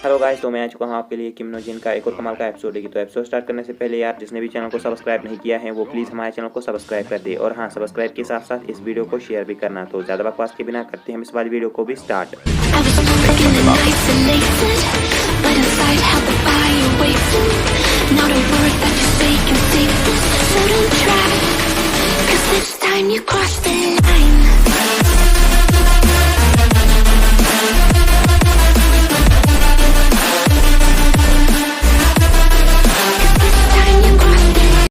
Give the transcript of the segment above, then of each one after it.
Hello guys, तो मैं आ चुका हूँ आपके लिए किम नो जिन का एक और कमाल का एपिसोड है। तो एपिसोड स्टार्ट करने से पहले यार, जिसने भी चैनल को सब्सक्राइब नहीं किया है वो प्लीज़ हमारे चैनल को सब्सक्राइब कर दे। और हाँ, सब्सक्राइब के साथ साथ इस वीडियो को शेयर भी करना। तो ज़्यादा बकवास के बिना करते हैं हम इस वाली वीडियो को भी स्टार्ट।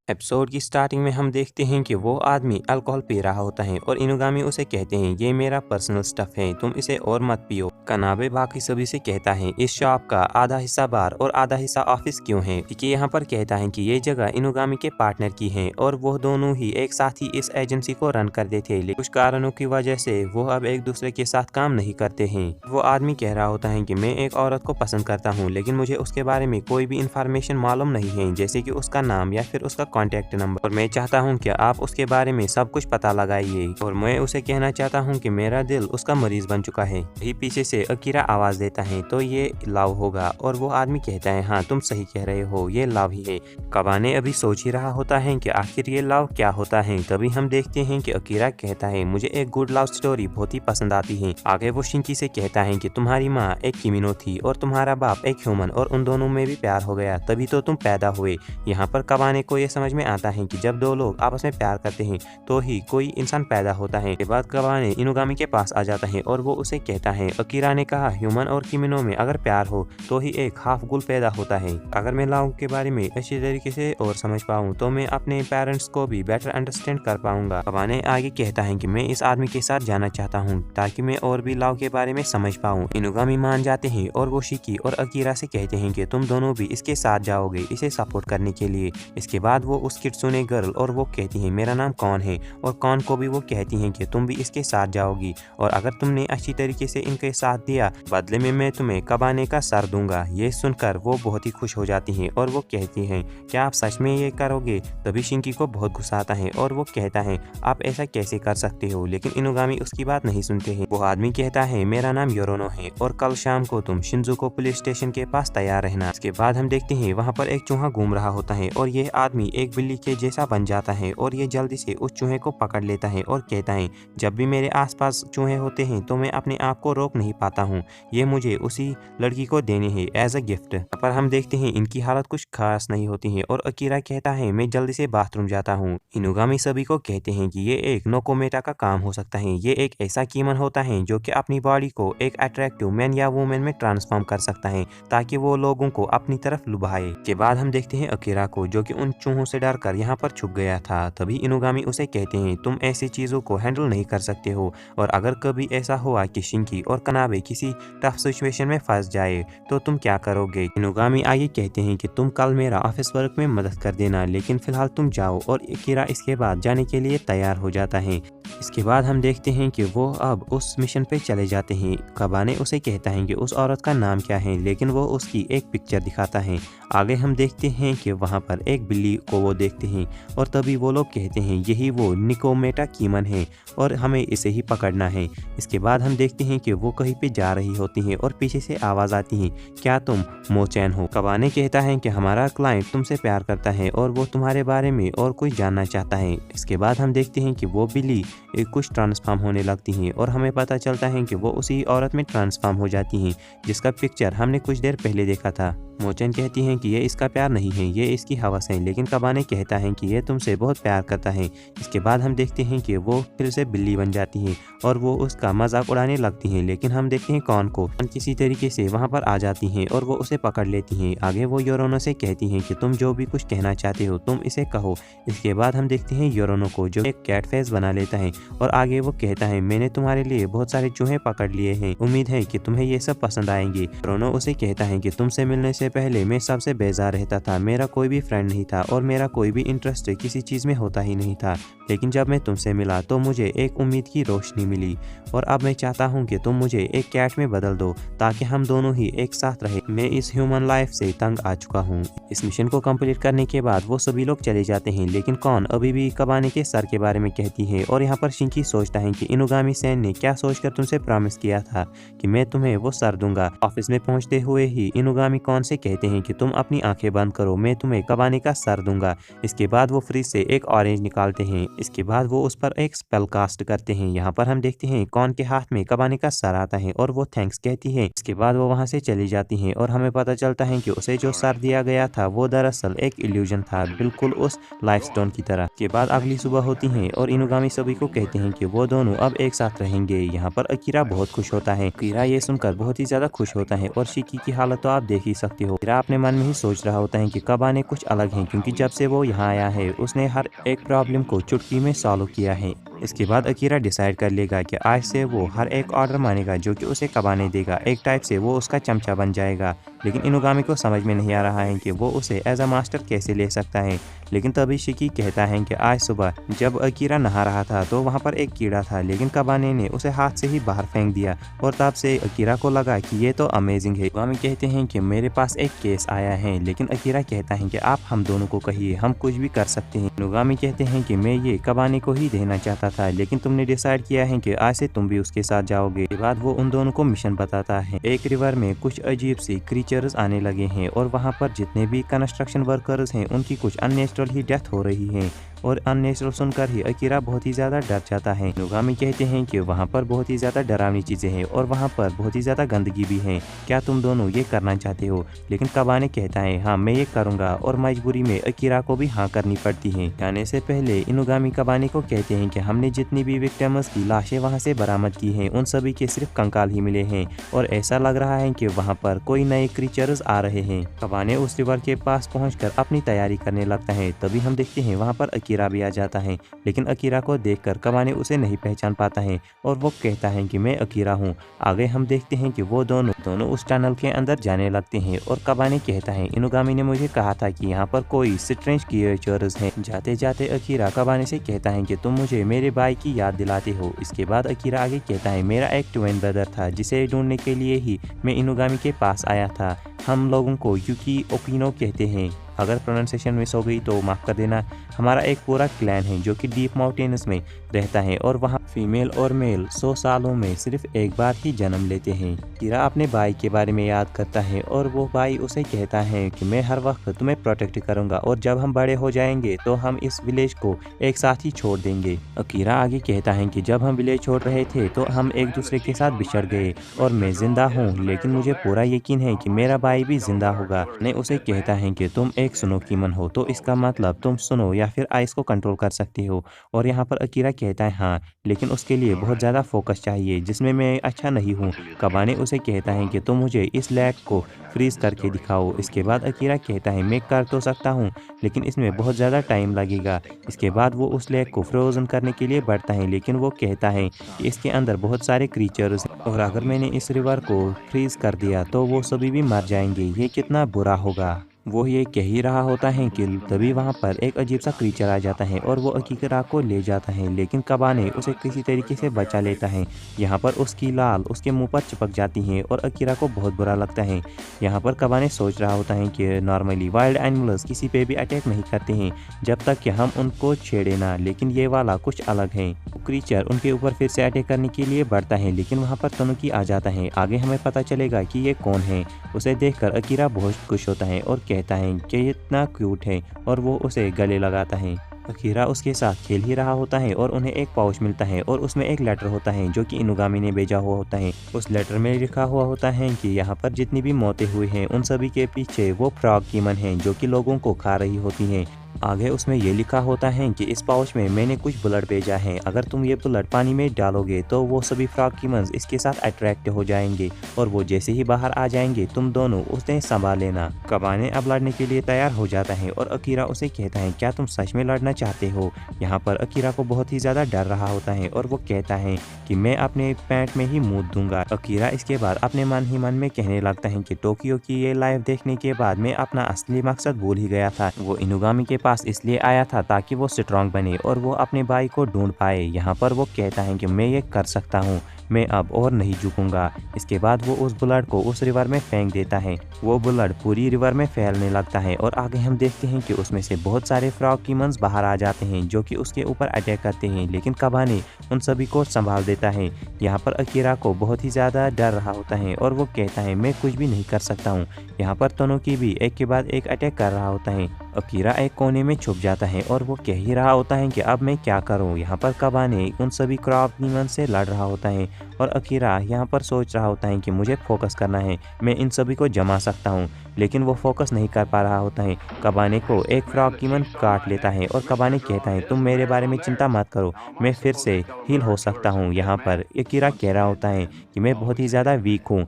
एपिसोड की स्टार्टिंग में हम देखते हैं कि वो आदमी अल्कोहल पी रहा होता है और इनुगामी उसे कहते हैं ये मेरा पर्सनल स्टफ है, तुम इसे और मत पियो। कनाबे बाकी सभी से कहता है इस शॉप का आधा हिस्सा बार और आधा हिस्सा ऑफिस क्यों है, क्योंकि यहाँ पर कहता है कि ये जगह इनुगामी के पार्टनर की है और वो दोनों ही एक साथ ही इस एजेंसी को रन करते थे, लेकिन कुछ कारणों की वजह से वो अब एक दूसरे के साथ काम नहीं करते हैं। वो आदमी कह रहा होता है कि मैं एक औरत को पसंद करता हूँ, लेकिन मुझे उसके बारे में कोई भी इंफॉर्मेशन मालूम नहीं है, जैसे कि उसका नाम या फिर उसका कॉन्टेक्ट नंबर, और मैं चाहता हूं कि आप उसके बारे में सब कुछ पता लगाइए। और मैं उसे कहना चाहता हूं कि मेरा दिल उसका मरीज बन चुका है। यही पीछे से अकीरा आवाज देता है, तो ये लव होगा। और वो आदमी कहता है हाँ तुम सही कह रहे हो, ये लव ही है। कबाने अभी सोच ही रहा होता है कि आखिर ये लव क्या होता है। तभी हम देखते हैं कि अकीरा कहता है मुझे एक गुड लव स्टोरी बहुत ही पसंद आती है। आगे वो शिंकी से कहता है कि तुम्हारी माँ एक किमिनो थी और तुम्हारा बाप एक ह्यूमन, और उन दोनों में भी प्यार हो गया, तभी तो तुम पैदा हुए। यहाँ पर कबाने को ये समझ में आता है कि जब दो लोग आपस में प्यार करते हैं तो ही कोई इंसान पैदा होता है। के बाद कबाने इनुगामी के पास आ जाता है और वो उसे कहता है अकीरा ने कहा ह्यूमन और किमिनो में अगर प्यार हो तो ही एक हाफ गुल पैदा होता है। अगर मैं लाओ के बारे में अच्छी तरीके से और समझ पाऊँ तो मैं अपने पेरेंट्स को भी बेटर अंडरस्टैंड कर पाऊंगा। कबाने आगे कहता है कि मैं इस आदमी के साथ जाना चाहता हूँ ताकि मैं और भी लाओ के बारे में समझ पाऊँ। इनुगामी मान जाते हैं और वो शिकी और अकीरा से कहते हैं कि तुम दोनों भी इसके साथ जाओगे इसे सपोर्ट करने के लिए। इसके बाद वो उस किट्सुने गर्ल और वो कहती है मेरा नाम कौन है, और कौन को भी वो कहती हैं कि तुम भी इसके साथ जाओगी, और अगर तुमने अच्छी तरीके से इनके साथ दिया बदले में मैं तुम्हें कबाने का सर दूंगा। ये सुनकर वो बहुत ही खुश हो जाती हैं और वो कहती हैं क्या आप सच में ये करोगे। तभी शिंकी को बहुत गुस्सा आता है और वो कहता है आप ऐसा कैसे कर सकते हो, लेकिन इनुगामी उसकी बात नहीं सुनते हैं। वो आदमी कहता है मेरा नाम योरोनो है और कल शाम को तुम शिंजुको पुलिस स्टेशन के पास तैयार रहना। इसके बाद हम देखते हैं वहाँ पर एक चूहा घूम रहा होता है और ये आदमी एक बिल्ली के जैसा बन जाता है और ये जल्दी से उस चूहे को पकड़ लेता है और कहता है जब भी मेरे आसपास चूहे होते हैं तो मैं अपने आप को रोक नहीं पाता हूँ, ये मुझे उसी लड़की को देने हैं एज अ गिफ्ट। पर हम देखते हैं इनकी हालत कुछ खास नहीं होती है और अकीरा कहता है मैं जल्दी से बाथरूम जाता हूँ। इनुगामी सभी को कहते हैं कि ये एक नोकोमेटा का काम हो सकता है। ये एक ऐसा कीमन होता है जो कि अपनी बॉडी को एक अट्रैक्टिव मैन या वुमेन में ट्रांसफॉर्म कर सकता है ताकि वो लोगों को अपनी तरफ लुभाए। के बाद हम देखते हैं अकीरा को जो कि उन चूहों से डर कर यहाँ पर छुप गया था। तभी इनुगामी उसे कहते हैं तुम ऐसी चीजों को हैंडल नहीं कर सकते हो, और अगर कभी ऐसा हुआ कि शिंकी और कनाबे किसी टफ सिचुएशन में फंस जाए तो तुम क्या करोगे। इनुगामी आगे कहते हैं कि तुम कल मेरा ऑफिस वर्क में मदद कर देना, लेकिन फिलहाल तुम जाओ, और अकीरा इसके बाद जाने के लिए तैयार हो जाता है। इसके बाद हम देखते हैं कि वो अब उस मिशन पे चले जाते हैं। कबाने उसे कहता है कि उस औरत का नाम क्या है, लेकिन वो उसकी एक पिक्चर दिखाता है। आगे हम देखते हैं कि वहाँ पर एक बिल्ली को वो देखते हैं और तभी वो लोग कहते हैं यही वो निकोमेटा कीमन है और हमें इसे ही पकड़ना है। इसके बाद हम देखते हैं कि वो कहीं पे जा रही होती हैं और पीछे से आवाज़ आती है क्या तुम मोचैन हो। कबाने कहता है कि हमारा क्लाइंट तुमसे प्यार करता है और वो तुम्हारे बारे में और कुछ जानना चाहता है। इसके बाद हम देखते हैं कि वो बिल्ली कुछ ट्रांसफॉर्म होने लगती हैं और हमें पता चलता है कि वो उसी औरत में ट्रांसफॉर्म हो जाती हैं जिसका पिक्चर हमने कुछ देर पहले देखा था। मोचन कहती हैं कि ये इसका प्यार नहीं है, ये इसकी हवस है, लेकिन कबाने कहता है कि ये तुमसे बहुत प्यार करता है। इसके बाद हम देखते हैं कि वो फिर से बिल्ली बन जाती है और वो उसका मजाक उड़ाने लगती हैं, लेकिन हम देखते हैं कौन को किसी तरीके से वहाँ पर आ जाती हैं और वो उसे पकड़ लेती हैं। आगे वो योरोनो से कहती हैं कि तुम जो भी कुछ कहना चाहते हो तुम इसे कहो। इसके बाद हम देखते हैं योरोनो को जो एक कैट फेस बना लेता है और आगे वो कहता है मैंने तुम्हारे लिए बहुत सारे चूहे पकड़ लिए हैं, उम्मीद है कि तुम्हें ये सब पसंद आएंगे। योरोनो उसे कहता है कि तुमसे मिलने से पहले मैं सबसे बेजार रहता था, मेरा कोई भी फ्रेंड नहीं था और मेरा कोई भी इंटरेस्ट किसी चीज में होता ही नहीं था, लेकिन जब मैं तुमसे मिला तो मुझे एक उम्मीद की रोशनी मिली और अब मैं चाहता हूँ कि तुम मुझे एक कैट में बदल दो ताकि हम दोनों ही एक साथ रहे। मैं इस ह्यूमन लाइफ से तंग आ चुका हूँ। इस मिशन को कंप्लीट करने के बाद वो सभी लोग चले जाते हैं, लेकिन कॉर्न अभी भी कबाने के सर के बारे में कहती है और यहाँ पर शिंकी सोचता है कि इनुगामी सैन ने क्या सोचकर तुमसे प्रॉमिस किया था कि मैं तुम्हें वो सर दूंगा। ऑफिस में पहुंचते हुए ही इनुगामी कॉर्न से कहते हैं कि तुम अपनी आंखें बंद करो, मैं तुम्हें कबाने का सर दूंगा। इसके बाद वो फ्रिज से एक ऑरेंज निकालते हैं। इसके बाद वो उस पर एक स्पेल कास्ट करते हैं। यहाँ पर हम देखते हैं कॉर्न के हाथ में कबाने का सर आता है और वो थैंक्स कहती है। इसके बाद वो वहाँ से चली जाती है और हमें पता चलता है कि उसे जो सर दिया गया था वो दरअसल एक इल्यूजन था, बिल्कुल उस लाइफ स्टोन की तरह। के बाद अगली सुबह होती है और इनुगामी सभी को कहते हैं कि वो दोनों अब एक साथ रहेंगे। यहाँ पर अकीरा बहुत खुश होता है। अकीरा ये सुनकर बहुत ही ज्यादा खुश होता है और शिकी की हालत तो आप देख ही सकते हो। अकीरा अपने मन में ही सोच रहा होता है कि कबाने कुछ अलग हैं, क्योंकि जब से वो यहाँ आया है उसने हर एक प्रॉब्लम को चुटकी में सॉल्व किया है। इसके बाद अकीरा डिसाइड कर लेगा कि आज से वो हर एक ऑर्डर मानेगा जो कि उसे कबाने देगा। एक टाइप से वो उसका चमचा बन जाएगा। लेकिन इनुगामी को समझ में नहीं आ रहा है कि वो उसे एज अ मास्टर कैसे ले सकता है। लेकिन तभी शिकी कहता है कि आज सुबह जब अकीरा नहा रहा था तो वहाँ पर एक कीड़ा था, लेकिन कबाने ने उसे हाथ से ही बाहर फेंक दिया और तब से अकीरा को लगा कि ये तो अमेजिंग है। इनुगामी कहते हैं कि मेरे पास एक केस आया है, लेकिन अकीरा कहता है कि आप हम दोनों को कहिए, हम कुछ भी कर सकते हैं। इनुगामी कहते हैं कि मैं ये कबाने को ही देना चाहता था, लेकिन तुमने डिसाइड किया है कि आज से तुम भी उसके साथ जाओगे। के बाद वो उन दोनों को मिशन बताता है। एक रिवर में कुछ अजीब सी क्रीचर्स आने लगे हैं और वहाँ पर जितने भी कंस्ट्रक्शन वर्कर्स हैं उनकी कुछ अननेचुरल ही डेथ हो रही है और अननेचुरल सुनकर ही अकीरा बहुत ही ज़्यादा डर जाता है। इनुगामी कहते हैं कि वहाँ पर बहुत ही ज़्यादा डरावनी चीज़ें हैं और वहाँ पर बहुत ही ज़्यादा गंदगी भी है, क्या तुम दोनों ये करना चाहते हो? लेकिन कबाने कहता है हाँ मैं ये करूँगा और मजबूरी में अकीरा को भी हाँ करनी पड़ती है। जाने से पहले इनुगामी कबाने को कहते हैं कि हमने जितनी भी विक्टिम्स की लाशें वहाँ से बरामद की हैं उन सभी के सिर्फ कंकाल ही मिले हैं और ऐसा लग रहा है कि वहाँ पर कोई नए क्रीचर्स आ रहे हैं। कबाने उस रिवर के पास पहुँचकर अपनी तैयारी करने लगता है। तभी हम देखते हैं वहाँ पर अकीरा भी आ जाता है, लेकिन अकीरा को देखकर कबाने उसे नहीं पहचान पाता है और वो कहता है कि मैं अकीरा हूँ। आगे हम देखते हैं कि वो दोनों उस टनल के अंदर जाने लगते हैं और कबाने कहता है इनुगामी ने मुझे कहा था कि यहाँ पर कोई स्ट्रेंज क्रिएचर्स हैं। जाते जाते अकीरा कबाने से कहता है कि तुम मुझे मेरे भाई की याद दिलाते हो। इसके बाद अकीरा आगे कहता है मेरा एक ट्विन ब्रदर था जिसे ढूंढने के लिए ही मैं इनुगामी के पास आया था। हम लोगों को यूकी ओपिनो कहते हैं, अगर प्रोनाउंसिएशन मिस हो गई तो माफ़ कर देना। हमारा एक पूरा क्लैन है जो कि डीप माउंटेन्स में रहता है और वहाँ फीमेल और मेल 100 सालों में सिर्फ एक बार ही जन्म लेते हैं। कीरा अपने भाई के बारे में याद करता है और वो भाई उसे कहता है कि मैं हर वक्त तुम्हें प्रोटेक्ट करूंगा और जब हम बड़े हो जाएंगे तो हम इस विलेज को एक साथ ही छोड़ देंगे। अकीरा आगे कहता है कि जब हम विलेज छोड़ रहे थे तो हम एक दूसरे के साथ बिछड़ गए और मैं जिंदा हूँ, लेकिन मुझे पूरा यकीन है कि मेरा भाई भी जिंदा होगा। ने उसे कहता है कि तुम एक सुनोकीमन हो तो इसका मतलब तुम सुनो या फिर आइस को कंट्रोल कर सकते हो। और यहाँ पर अकीरा कहता है हाँ, लेकिन उसके लिए बहुत ज़्यादा फोकस चाहिए जिसमें मैं अच्छा नहीं हूँ। कबाने उसे कहता है कि तुम मुझे इस लैग को फ्रीज करके दिखाओ। इसके बाद अकीरा कहता है मैं कर तो सकता हूँ, लेकिन इसमें बहुत ज़्यादा टाइम लगेगा। इसके बाद वो उस लैग को फ्रोजन करने के लिए बढ़ता है, लेकिन वो कहता है कि इसके अंदर बहुत सारे क्रीचर्स और अगर मैंने इस रिवर को फ्रीज कर दिया तो वो सभी भी मर जाएंगे, ये कितना बुरा होगा। वो ये कह ही रहा होता है कि तभी वहाँ पर एक अजीब सा क्रीचर आ जाता है और वो अकीरा को ले जाता है, लेकिन कबाने उसे किसी तरीके से बचा लेता है। यहाँ पर उसकी लाल उसके मुंह पर चिपक जाती है और अकीरा को बहुत बुरा लगता है। यहाँ पर कबाने सोच रहा होता है कि नॉर्मली वाइल्ड एनिमल्स किसी पे भी अटैक नहीं करते हैं जब तक कि हम उनको छेड़े ना, लेकिन ये वाला कुछ अलग है। क्रीचर उनके ऊपर फिर से अटैक करने के लिए बढ़ता है, लेकिन वहाँ पर तनुकी आ जाता है। आगे हमें पता चलेगा कि ये कौन है। उसे देखकर अकीरा बहुत खुश होता है और कहता है कि ये इतना क्यूट है और वो उसे गले लगाता है। अकीरा उसके साथ खेल ही रहा होता है और उन्हें एक पाउच मिलता है और उसमें एक लेटर होता है जो कि इनुगामी ने भेजा हुआ होता है। उस लेटर में लिखा हुआ होता है कि यहाँ पर जितनी भी मौतें हुई हैं उन सभी के पीछे वो फ्रॉग कीमन हैं जो कि लोगों को खा रही होती हैं। आगे उसमें ये लिखा होता है कि इस पाउच में मैंने कुछ बुलेट भेजा है, अगर तुम ये बुलेट पानी में डालोगे तो वो सभी फ्रॉग कीमन्स इसके साथ अट्रैक्ट हो जाएंगे और वो जैसे ही बाहर आ जाएंगे तुम दोनों उसे संभाल लेना। कबाने अब लड़ने के लिए तैयार हो जाता है और अकीरा उसे कहता है क्या तुम सच में लड़ना चाहते हो। यहाँ पर अकीरा को बहुत ही ज़्यादा डर रहा होता है और वो कहता है कि मैं अपने पैंट में ही मूत दूंगा। अकीरा इसके बाद अपने मन ही मन में कहने लगता है कि टोक्यो की ये लाइव देखने के बाद मैं अपना असली मकसद भूल ही गया था। वो इनुगामी के पास इसलिए आया था ताकि वो स्ट्रांग बने और वो अपने भाई को ढूंढ पाए। यहाँ पर वो कहता है कि मैं ये कर सकता हूँ, मैं अब और नहीं झुकूंगा। इसके बाद वो उस बुलेट को उस रिवर में फेंक देता है। वो बुलेट पूरी रिवर में फैलने लगता है और आगे हम देखते हैं कि उसमें से बहुत सारे फ्रॉग कीमन्स बाहर आ जाते हैं जो कि उसके ऊपर अटैक करते हैं, लेकिन कबाने उन सभी को संभाल देता है। यहाँ पर अकीरा को बहुत ही ज़्यादा डर रहा होता है और वो कहता है मैं कुछ भी नहीं कर सकता हूँ। यहाँ पर तनुकी भी एक के बाद एक अटैक कर रहा होता है। अकीरा एक कोने में छुप जाता है और वो कह ही रहा होता है कि अब मैं क्या करूं। यहाँ पर कबाने उन सभी क्रॉप कीमन से लड़ रहा होता है और अकीरा यहाँ पर सोच रहा होता है कि मुझे फोकस करना है, मैं इन सभी को जमा सकता हूँ, लेकिन वो फोकस नहीं कर पा रहा होता है। कबाने को एक फ्रॉग कीमन काट लेता है और कबाने कहता है तुम मेरे बारे में चिंता मत करो, मैं फिर से हील हो सकता हूँ। यहाँ पर अकीरा कह रहा होता है कि मैं बहुत ही ज़्यादा वीक हूँ।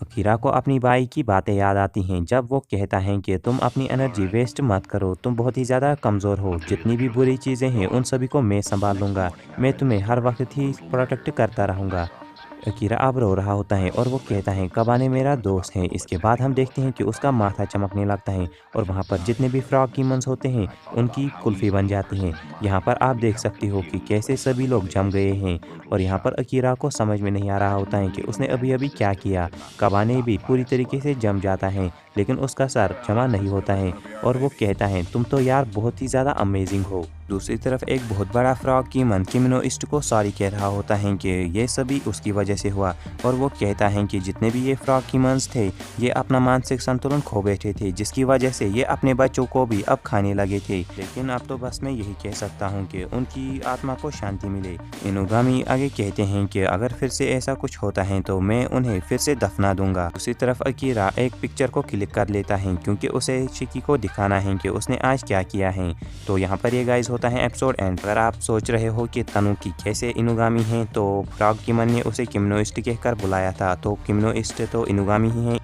अकीरा को अपनी बाई की बातें याद आती हैं जब वो कहता है कि तुम अपनी एनर्जी वेस्ट मत करो, तुम बहुत ही ज़्यादा कमज़ोर हो, जितनी भी बुरी चीज़ें हैं उन सभी को मैं संभाल लूँगा, मैं तुम्हें हर वक्त ही प्रोटेक्ट करता रहूँगा। अकीरा अब रो रहा होता है और वो कहता है कबाने मेरा दोस्त है। इसके बाद हम देखते हैं कि उसका माथा चमकने लगता है और वहाँ पर जितने भी फ्रॉग कीमन्स होते हैं उनकी कुल्फ़ी बन जाती हैं। यहाँ पर आप देख सकते हो कि कैसे सभी लोग जम गए हैं और यहाँ पर अकीरा को समझ में नहीं आ रहा होता है कि उसने अभी अभी क्या किया। कबाने भी पूरी तरीके से जम जाता है, लेकिन उसका सर जमा नहीं होता है और वो कहता है तुम तो यार बहुत ही ज़्यादा अमेजिंग हो। दूसरी तरफ एक बहुत बड़ा फ्रॉग कीमन किमिनोइस्ट को सॉरी कह रहा होता है कि ये सभी उसकी वजह से हुआ और वो कहता है कि जितने भी ये फ्रॉग कीमन्स थे ये अपना मानसिक संतुलन खो बैठे थे, जिसकी वजह से ये अपने बच्चों को भी अब खाने लगे थे। लेकिन अब तो बस मैं यही कह सकता हूँ कि उनकी आत्मा को शांति मिले। इनुगामी आगे कहते हैं कि अगर फिर से ऐसा कुछ होता है तो मैं उन्हें फिर से दफना दूंगा। दूसरी तरफ अकीरा एक पिक्चर को क्लिक कर लेता है क्योंकि उसे शिकी को दिखाना है कि उसने आज क्या किया है। तो यहाँ पर ये गाइस होता है एपिसोड एंड। अगर आप सोच रहे हो कि तनुकी कैसे इनुगामी है, तो फ्रॉग कीमन ने उसे किमिनोइस्ट कहकर बुलाया था, तो किमिनोइस्ट तो इनुगामी ही है।